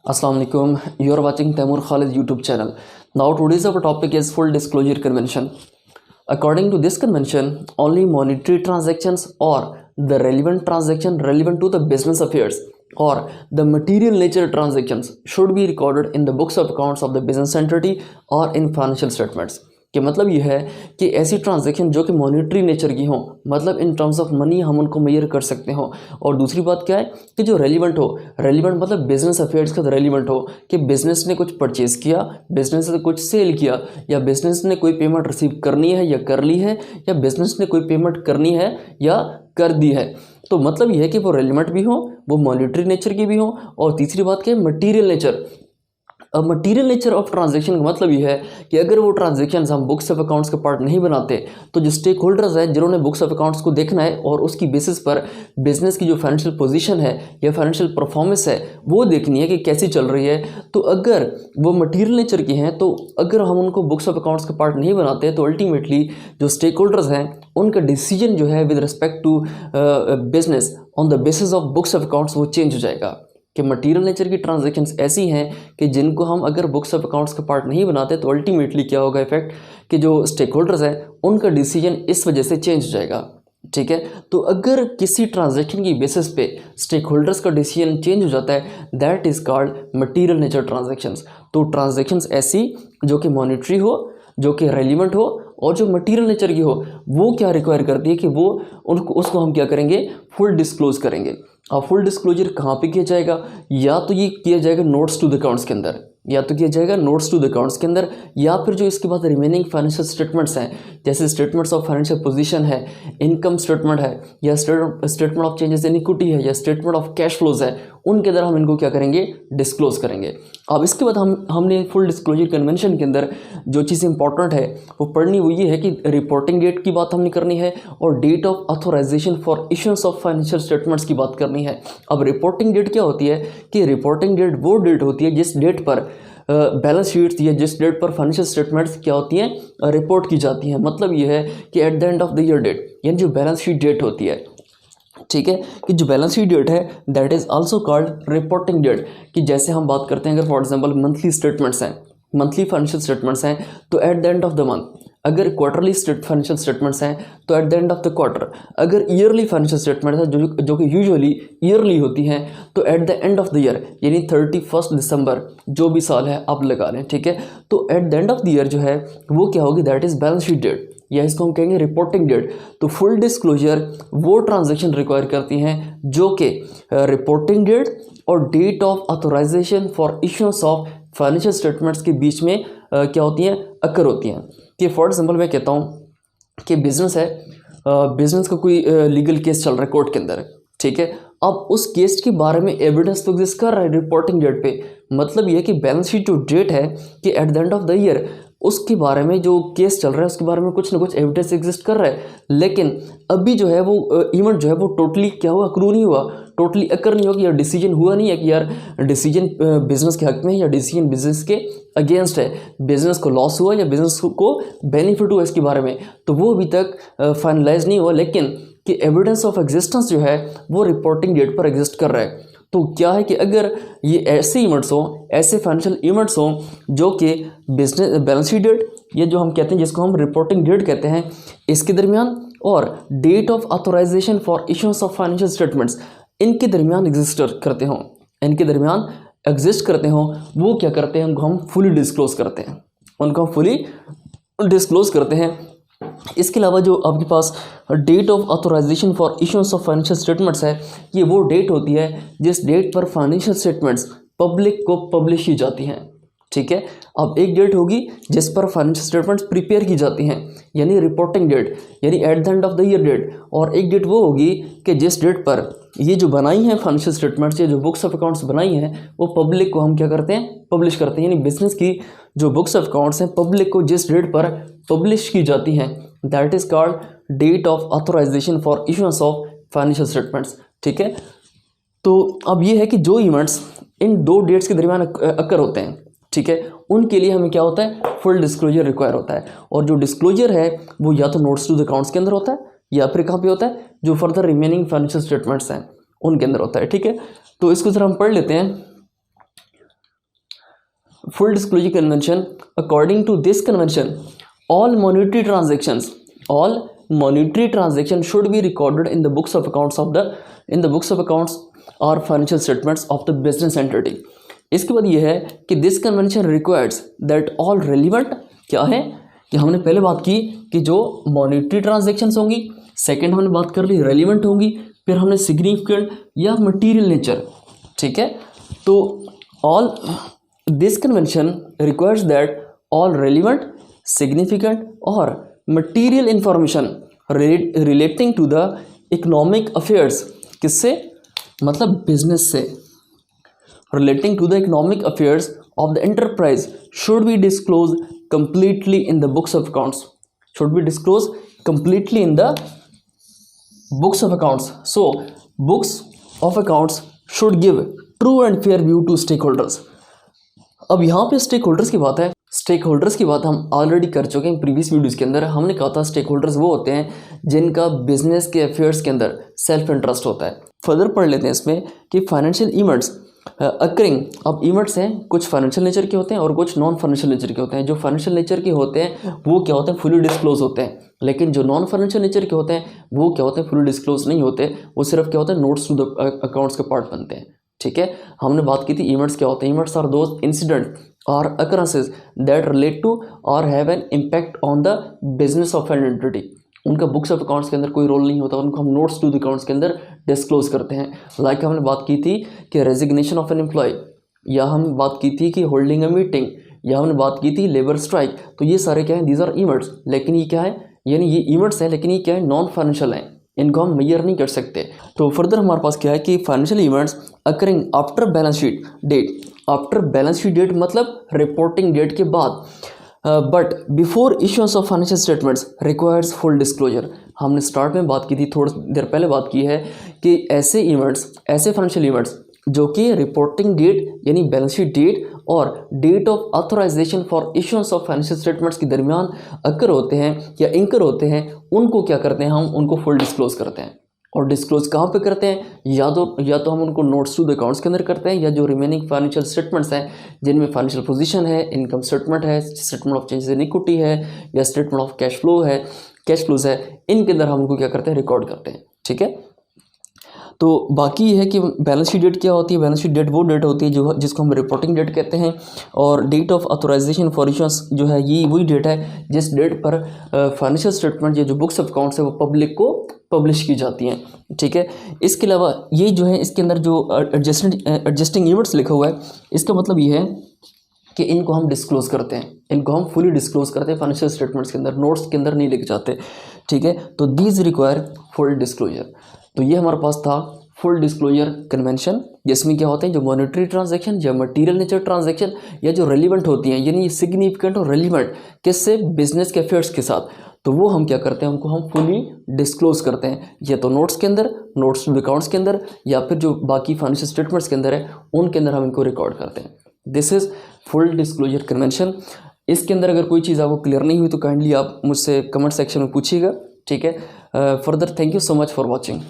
Assalamu alaikum. You are watching Taimur Khalid YouTube channel. Now today's our topic is full disclosure convention. According to this convention, only monetary transactions or the relevant transaction relevant to the business affairs or the material nature transactions should be recorded in the books of accounts of the business entity or in financial statements. कि मतलब ये है कि ऐसी transaction जो कि monetary nature की हो, मतलब इन टर्म्स ऑफ मनी हम उनको मेजर कर सकते हो। और दूसरी बात क्या है कि जो रेलिवेंट हो, रेलिवेंट मतलब बिजनेस अफेयर्स का रेलिवेंट हो कि बिजनेस ने कुछ परचेज किया, बिजनेस ने कुछ सेल किया, या बिजनेस ने कोई पेमेंट रिसीव करनी है या कर ली है, या बिजनेस ने कोई पेमेंट करनी है या कर दी है। तो मतलब ये है कि वो रेलिवेंट भी हो, वो मॉनिटरी नेचर की भी हो। और तीसरी बात क्या है, मटीरियल नेचर। अब मटीरियल नेचर ऑफ ट्रांजैक्शन का मतलब ये है कि अगर वो ट्रांजैक्शन हम बुक्स ऑफ अकाउंट्स का पार्ट नहीं बनाते तो जो स्टेक होल्डर्स हैं जिन्होंने बुक्स ऑफ अकाउंट्स को देखना है और उसकी बेसिस पर बिजनेस की जो फाइनेंशियल पोजीशन है या फाइनेंशियल परफॉर्मेंस है वो देखनी है कि कैसी चल रही है। तो अगर वो मटीरियल नेचर की हैं, तो अगर हम उनको बुक्स ऑफ अकाउंट्स का पार्ट नहीं बनाते तो अल्टीमेटली जो स्टेक होल्डर्स हैं उनका डिसीजन जो है with respect to business on the basis of books of accounts वो चेंज हो जाएगा। कि मटीरियल नेचर की ट्रांजैक्शंस ऐसी हैं कि जिनको हम अगर बुक्स ऑफ अकाउंट्स का पार्ट नहीं बनाते तो अल्टीमेटली क्या होगा इफेक्ट कि जो स्टेक होल्डर्स हैं उनका डिसीजन इस वजह से चेंज हो जाएगा। ठीक है, तो अगर किसी ट्रांजैक्शन की बेसिस पे स्टेक होल्डर्स का डिसीजन चेंज हो जाता है that is called material nature transactions. तो ट्रांजैक्शंस ऐसी जो कि मॉनिटरी हो, जो कि रेलिवेंट हो और जो मटीरियल नेचर की हो, वो क्या रिक्वायर करती है कि वो उसको हम क्या करेंगे, फुल डिस्क्लोज करेंगे। अब फुल डिस्क्लोजर कहाँ पे किया जाएगा, या तो ये किया जाएगा नोट्स टू द अकाउंट्स के अंदर, या तो किया जाएगा नोट्स टू द अकाउंट्स के अंदर, या फिर जो इसके बाद रिमेनिंग फाइनेंशियल स्टेटमेंट्स हैं जैसे स्टेटमेंट्स ऑफ फाइनेंशियल पोजीशन है, इनकम स्टेटमेंट है, या statement of changes in equity है, या स्टेटमेंट ऑफ कैश फ्लोज है, उनके अंदर हम इनको क्या करेंगे, डिस्क्लोज करेंगे। अब इसके बाद हमने फुल डिस्क्लोजर कन्वेंशन के अंदर जो चीज़ इंपॉर्टेंट है वो पढ़नी, वो ये है कि रिपोर्टिंग डेट की बात हमने करनी है और date of authorisation for issuance of financial statements की बात करनी है। अब रिपोर्टिंग डेट क्या होती है कि रिपोर्टिंग डेट वो डेट होती है जिस डेट पर बैलेंस शीट्स या जिस डेट पर फाइनेंशियल स्टेटमेंट्स क्या होती हैं, रिपोर्ट की जाती हैं। मतलब ये है कि at the end of the year date, यानी जो बैलेंस शीट डेट होती है, ठीक है, कि जो बैलेंस शीट डेट है that is also called reporting date. कि जैसे हम बात करते हैं अगर फॉर एग्जांपल मंथली स्टेटमेंट्स हैं, मंथली फाइनेंशियल स्टेटमेंट्स हैं, तो at the end of the month. अगर क्वार्टरली फाइनेंशियल स्टेटमेंट्स हैं तो at the end of the quarter. अगर ईयरली फाइनेंशियल स्टेटमेंट्स हैं जो कि यूजुअली ईयरली होती हैं तो at the end of the year, यानी 31 दिसंबर जो भी साल है आप लगा लें। ठीक है, तो at the end of the year जो है वो क्या होगी, that is balance sheet date, या इसको हम कहेंगे रिपोर्टिंग डेट। तो फुल डिस्क्लोजर वो ट्रांजैक्शन रिक्वायर करती हैं जो कि रिपोर्टिंग डेट और date of authorisation for issuance of financial statements के बीच में क्या होती हैं, अकर होती हैं। कि फॉर एग्जांपल मैं कहता हूँ कि बिजनेस है, बिजनेस का कोई लीगल केस चल रहा है कोर्ट के अंदर, ठीक है। अब उस केस के बारे में एविडेंस तो एग्जिस्ट कर रहा है रिपोर्टिंग डेट पे। मतलब ये है कि बैलेंस शीट जो डेट है कि at the end of the year उसके बारे में जो केस चल रहा है उसके बारे में कुछ ना कुछ एविडेंस एग्जिस्ट कर रहा है, लेकिन अभी जो है वो इवेंट जो है वो टोटली क्या हुआ, अक्रू नहीं हुआ, टोटली अकर नहीं होगी, या डिसीजन हुआ नहीं है कि यार डिसीजन बिजनेस के हक में है या डिसीजन बिजनेस के अगेंस्ट है, बिजनेस को लॉस हुआ या बिजनेस को बेनिफिट हुआ इसके बारे में, तो वो अभी तक फाइनलाइज नहीं हुआ। लेकिन कि एविडेंस ऑफ एग्जिस्टेंस जो है वो रिपोर्टिंग डेट पर एग्जिस्ट कर रहा है। तो क्या है कि अगर ये ऐसे इवेंट्स हों, ऐसे फाइनेंशियल इवेंट्स हों जो कि बिजनेस बैलेंस शीट डेट, ये जो हम कहते हैं जिसको हम रिपोर्टिंग डेट कहते हैं, इसके दरमियान और date of authorisation for issuance of financial statements इनके दरमियान एग्जिस्ट करते हों, इनके दरमियान एग्जिस्ट करते हों, वो क्या करते हैं, उनको हम फुली डिस्क्लोज करते हैं, उनको हम फुली डिस्क्लोज करते हैं। इसके अलावा जो आपके पास date of authorisation for issuance of financial statements है, ये वो डेट होती है जिस डेट पर फाइनेंशियल स्टेटमेंट्स पब्लिक को पब्लिश की जाती हैं। ठीक है, अब एक डेट होगी जिस पर फाइनेंशियल स्टेटमेंट्स प्रिपेयर की जाती हैं यानी रिपोर्टिंग डेट, यानी at the end of the year date, और एक डेट वो होगी कि जिस डेट पर ये जो बनाई हैं फाइनेंशियल स्टेटमेंट्स, ये जो बुक्स ऑफ अकाउंट्स बनाई हैं वो पब्लिक को हम क्या करते हैं, पब्लिश करते हैं। यानी बिजनेस की जो बुक्स ऑफ अकाउंट्स हैं पब्लिक को जिस डेट पर पब्लिश की जाती हैं that is called date of authorisation for issuance of financial statements. ठीक है, तो अब ये है कि जो इवेंट्स इन दो डेट्स के दरमियान अकर होते हैं, ठीक है, उनके लिए हमें क्या होता है, फुल डिस्क्लोजर रिक्वायर होता है। और जो डिस्क्लोजर है वो या तो नोट्स टू द अकाउंट्स के अंदर होता है या फिर कहाँ पे होता है, जो फर्दर रिमेनिंग फाइनेंशियल स्टेटमेंट्स हैं उनके अंदर होता है। ठीक है, तो इसको जरा हम पढ़ लेते हैं। full disclosure convention, according to this convention, all monetary transactions should be recorded in the books of accounts or financial statements of the business entity. इसके बाद ये है कि this convention requires that all relevant, क्या है कि हमने पहले बात की कि जो मॉनेटरी ट्रांजैक्शंस होंगी, सेकंड हमने बात कर ली रेलिवेंट होंगी, फिर हमने सिग्निफिकेंट या मटेरियल नेचर, ठीक है। तो all this convention requires that all relevant, significant और material information relating to the economic affairs, किससे, मतलब बिजनेस से, relating to the economic affairs of the enterprise should be disclosed completely in the books of accounts. Should be disclosed completely in the books of accounts. So books of accounts should give true and fair view to stakeholders. अब यहाँ पे stake holders की बात है। Stake holders की बात हम already कर चुके हैं प्रीवियस वीडियोज़ के अंदर। हमने कहा था स्टेक होल्डर्स वो होते हैं जिनका बिजनेस के अफेयर्स के अंदर सेल्फ इंटरेस्ट होता है। फर्दर पढ़ लेते हैं इसमें कि फाइनेंशियल इवेंट्स अकरिंग, अब इवेंट्स हैं कुछ फाइनेंशियल नेचर के होते हैं और कुछ नॉन फाइनेंशियल नेचर के होते हैं। जो फाइनेंशियल नेचर के होते हैं वो क्या होते हैं, फुली डिस्क्लोज होते हैं, लेकिन जो नॉन फाइनेंशियल नेचर के होते हैं वो क्या होते हैं, फुली डिस्क्लोज नहीं होते, वो सिर्फ क्या होते हैं, नोट्स टू द अकाउंट्स के पार्ट बनते हैं, ठीक है। हमने बात की थी इवेंट्स क्या होते हैं। इवेंट्स आर दोज इंसिडेंट और अकरेंसेस दैट रिलेट टू और have an impact on the business of an entity. उनका बुक्स ऑफ अकाउंट्स के अंदर कोई रोल नहीं होता, उनको हम नोट्स टू द अकाउंट्स के अंदर डिस्क्लोज करते हैं। लाइक हमने बात की थी कि रेजिग्नेशन ऑफ एन एम्प्लॉय, या हम बात की थी कि होल्डिंग अ मीटिंग, या हमने बात की थी लेबर स्ट्राइक। तो ये सारे क्या हैं, दीज आर इवेंट्स, लेकिन ये क्या है, यानी ये इवेंट्स हैं लेकिन ये क्या है, नॉन फाइनेंशियल हैं, इनको हम मेजर नहीं कर सकते। तो फर्दर हमारे पास क्या है कि financial events occurring after balance sheet date. After balance sheet date मतलब रिपोर्टिंग डेट के बाद, but before issuance of financial statements requires full disclosure. हमने स्टार्ट में बात की थी, थोड़ी देर पहले बात की है कि ऐसे इवेंट्स, ऐसे फाइनेंशियल इवेंट्स जो कि रिपोर्टिंग डेट यानी बैलेंस शीट डेट और date of authorisation for issuance of financial statements के दरमियान अकर होते हैं या इंकर होते हैं, उनको क्या करते हैं, हम उनको फुल डिस्क्लोज करते हैं। और डिस्क्लोज कहाँ पे करते हैं, या तो हम उनको नोट्स टू द अकाउंट्स के अंदर करते हैं, या जो रिमेनिंग फाइनेंशियल स्टेटमेंट्स हैं जिनमें फाइनेंशियल पोजीशन है, इनकम स्टेटमेंट है, statement of changes in equity है, या स्टेटमेंट ऑफ कैश फ्लोज है, इनके अंदर हम उनको क्या करते हैं, रिकॉर्ड करते हैं, ठीक है। तो बाकी ये है कि बैलेंस शीट डेट क्या होती है। बैलेंस शीट डेट वो डेट होती है जो जिसको हम रिपोर्टिंग डेट कहते हैं, और date of authorisation for issuance जो है ये वही डेट है जिस डेट पर फाइनेंशियल स्टेटमेंट या जो बुक्स ऑफ अकाउंट्स है वो पब्लिक को पब्लिश की जाती हैं, ठीक है। इसके अलावा ये जो है इसके अंदर जो एडजस्टिंग इवेंट्स लिखा हुआ है, इसका मतलब ये है कि इनको हम डिस्क्लोज करते हैं, इनको हम फुली डिस्क्लोज करते हैं फाइनेंशियल स्टेटमेंट्स के अंदर, नोट्स के अंदर नहीं लिखे जाते, ठीक है। तो दीज रिक्वायर फुल डिस्क्लोजर। तो ये हमारे पास था फुल डिस्क्लोजर कन्वेंशन, जिसमें क्या होते हैं, जो मॉनेटरी ट्रांजैक्शन या मटेरियल नेचर ट्रांजैक्शन या जो रेलिवेंट होती हैं, यानी सिग्निफिकेंट और रेलिवेंट किससे, बिजनेस के अफेयर्स के साथ, तो वो हम क्या करते हैं, उनको हम फुली डिस्क्लोज करते हैं, या तो नोट्स के अंदर, नोट्स टू अकाउंट्स के अंदर, या फिर जो बाकी फाइनेंशियल स्टेटमेंट्स के अंदर है उनके अंदर हम इनको रिकॉर्ड करते हैं। This is full disclosure convention. इसके अंदर अगर कोई चीज़ आपको क्लियर नहीं हुई तो काइंडली आप मुझसे कमेंट सेक्शन में पूछिएगा, ठीक है। Further thank you so much for watching.